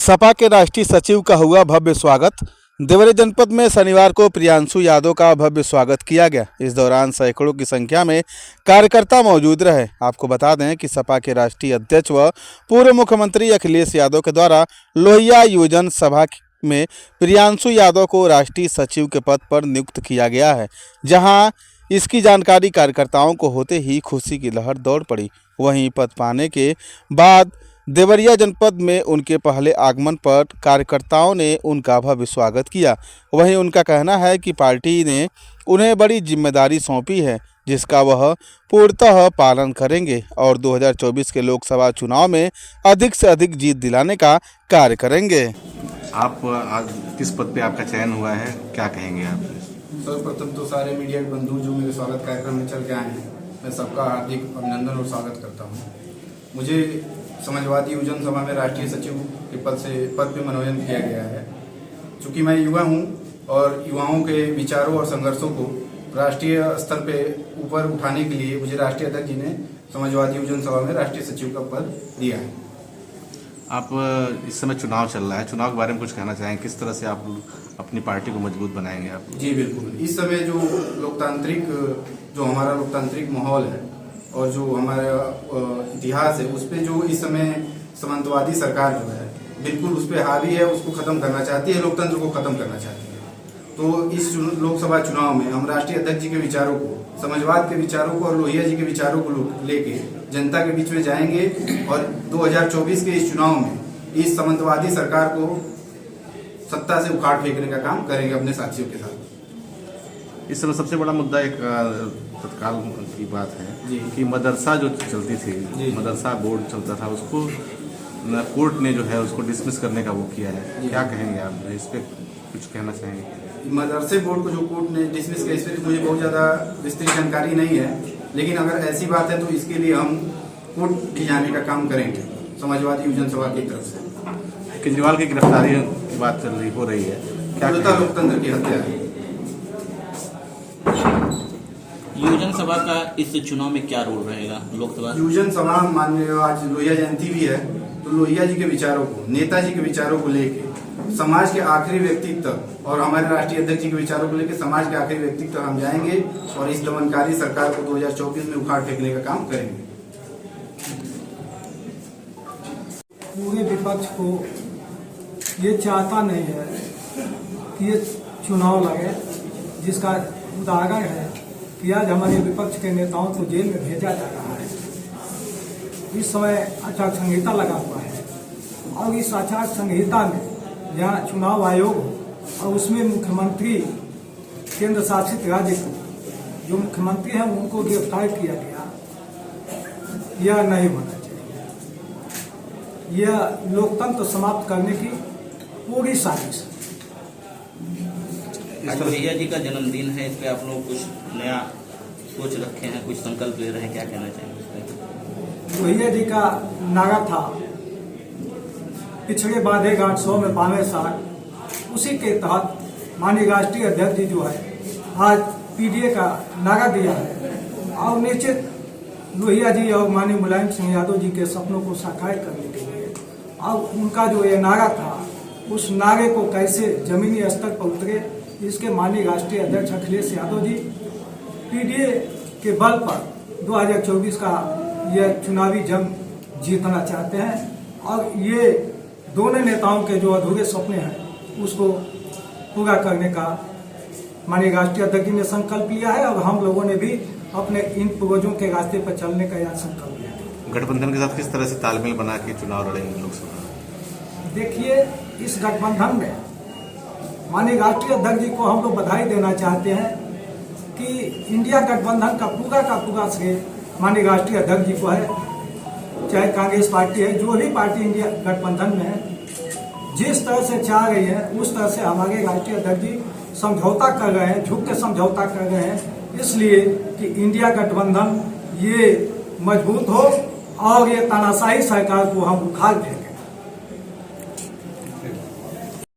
सपा के राष्ट्रीय सचिव का हुआ भव्य स्वागत। देवरिया जनपद में शनिवार को प्रियांशु यादव का भव्य स्वागत किया गया। इस दौरान सैकड़ों की संख्या में कार्यकर्ता मौजूद रहे। आपको बता दें कि सपा के राष्ट्रीय अध्यक्ष व पूर्व मुख्यमंत्री अखिलेश यादव के द्वारा लोहिया युवजन सभा में प्रियांशु यादव को राष्ट्रीय सचिव के पद पर नियुक्त किया गया है। जहां इसकी जानकारी कार्यकर्ताओं को होते ही खुशी की लहर दौड़ पड़ी। वहीं पद पाने के बाद देवरिया जनपद में उनके पहले आगमन पर कार्यकर्ताओं ने उनका भव्य स्वागत किया। वहीं उनका कहना है कि पार्टी ने उन्हें बड़ी जिम्मेदारी सौंपी है, जिसका वह पूर्णतः पालन करेंगे और 2024 के लोकसभा चुनाव में अधिक से अधिक जीत दिलाने का कार्य करेंगे। आप आज किस पद पे आपका चयन हुआ है, क्या कहेंगे आप? सर्वप्रथम तो सारे मीडिया के बंधु जो मेरे स्वागत कार्यक्रम में चल के आए हैं, मैं सबका हार्दिक अभिनंदन और स्वागत करता हूँ। मुझे समाजवादी युवजन सभा में राष्ट्रीय सचिव के पद पे मनोनयन किया गया है। चूँकि मैं युवा हूँ और युवाओं के विचारों और संघर्षों को राष्ट्रीय स्तर पे ऊपर उठाने के लिए मुझे राष्ट्रीय अध्यक्ष जी ने समाजवादी युवजन सभा में राष्ट्रीय सचिव का पद दिया है। आप इस समय चुनाव चल रहा है, चुनाव के बारे में कुछ कहना चाहेंगे? किस तरह से आप अपनी पार्टी को मजबूत बनाएंगे आप? जी बिल्कुल। इस समय जो हमारा लोकतांत्रिक माहौल है और जो हमारा इतिहास है, उस पर जो इस समय सामंतवादी सरकार जो है बिल्कुल उस पर हावी है, उसको खत्म करना चाहती है, लोकतंत्र को खत्म करना चाहती है। तो इस लोकसभा चुनाव में हम राष्ट्रीय अध्यक्ष जी के विचारों को, समाजवाद के विचारों को और लोहिया जी के विचारों को लेके जनता के बीच में जाएंगे और 2024 के इस चुनाव में इस सामंतवादी सरकार को सत्ता से उखाड़ फेंकने का काम करेंगे अपने साथियों के साथ। इस समय सबसे बड़ा मुद्दा एक तत्काल की बात है कि मदरसा जो चलती थी, मदरसा बोर्ड चलता था, उसको कोर्ट ने जो है उसको डिसमिस करने का वो किया है। क्या कहेंगे आप इस पर, कुछ कहना चाहेंगे? मदरसे बोर्ड को जो कोर्ट ने डिसमिस किया, इस पर मुझे बहुत ज़्यादा विस्तृत जानकारी नहीं है, लेकिन अगर ऐसी बात है तो इसके लिए हम कोर्ट भी जाने का काम करेंगे समाजवादी युवजन सभा की तरफ से। केजरीवाल की गिरफ्तारी की बात हो रही है, क्या लोकतंत्र की हत्या है। युवजन सभा का इस चुनाव में क्या रोल रहेगा? लोकसभा युवजन सभा, माननीय आज लोहिया जयंती भी है, तो लोहिया जी के विचारों को, नेताजी के विचारों को लेके समाज के आखिरी व्यक्ति तक और हमारे राष्ट्रीय अध्यक्ष जी के विचारों को लेकर समाज के आखिरी व्यक्ति तक हम जाएंगे और इस दमनकारी सरकार को 2024 में उखाड़ फेंकने का काम करेंगे। पूरे विपक्ष को ये चाहता नहीं है कि ये चुनाव लगे, जिसका उदाहरण है कि आज हमारे विपक्ष के नेताओं को जेल में भेजा जा रहा है। इस समय आचार संहिता लगा हुआ है और इस आचार संहिता में जहाँ चुनाव आयोग हो और उसमें मुख्यमंत्री, केंद्र शासित राज्य को जो मुख्यमंत्री हैं उनको गिरफ्तार किया गया, यह नहीं होना चाहिए। यह लोकतंत्र समाप्त करने की पूरी साजिश है। लोहिया जी का जन्मदिन है, इस पे आप लोग कुछ नया सोच रखे हैं, कुछ संकल्प ले रहे हैं, क्या कहना चाहेंगे इस पे? लोहिया जी का नारा था पिछड़े बांधे गांठ 100 में पावे साठ। उसी के तहत माननीय राष्ट्रीय अध्यक्ष जी जो है आज पीडीए का नारा दिया है और निश्चित लोहिया जी और माननीय मुलायम सिंह यादव जी के सपनों को साकार करने के लिए और उनका जो ये नारा था, उस नारे को कैसे जमीनी स्तर पर उतरे, इसके माननीय राष्ट्रीय अध्यक्ष अखिलेश यादव जी पीडीए के बल पर 2024 का यह चुनावी जंग जीतना चाहते हैं और ये दोनों नेताओं के जो अधूरे सपने हैं उसको पूरा करने का माननीय राष्ट्रीय अध्यक्ष जी ने संकल्प लिया है और हम लोगों ने भी अपने इन पूर्वजों के रास्ते पर चलने का यह संकल्प लिया है। गठबंधन के साथ किस तरह से तालमेल बना के चुनाव लड़ेंगे लोकसभा? देखिए, इस गठबंधन में माननीय राष्ट्रीय अध्यक्ष जी को हम लोग बधाई देना चाहते हैं कि इंडिया गठबंधन का पूरा श्रेय माननीय राष्ट्रीय अध्यक्ष जी को है। चाहे कांग्रेस पार्टी है, जो भी पार्टी इंडिया गठबंधन में है, जिस तरह से चाह रही है उस तरह से हमारे राष्ट्रीय अध्यक्ष जी समझौता कर रहे हैं, झुक के समझौता कर रहे हैं, इसलिए कि इंडिया गठबंधन ये मजबूत हो और ये तानाशाही सरकार को हम उखाड़ दें।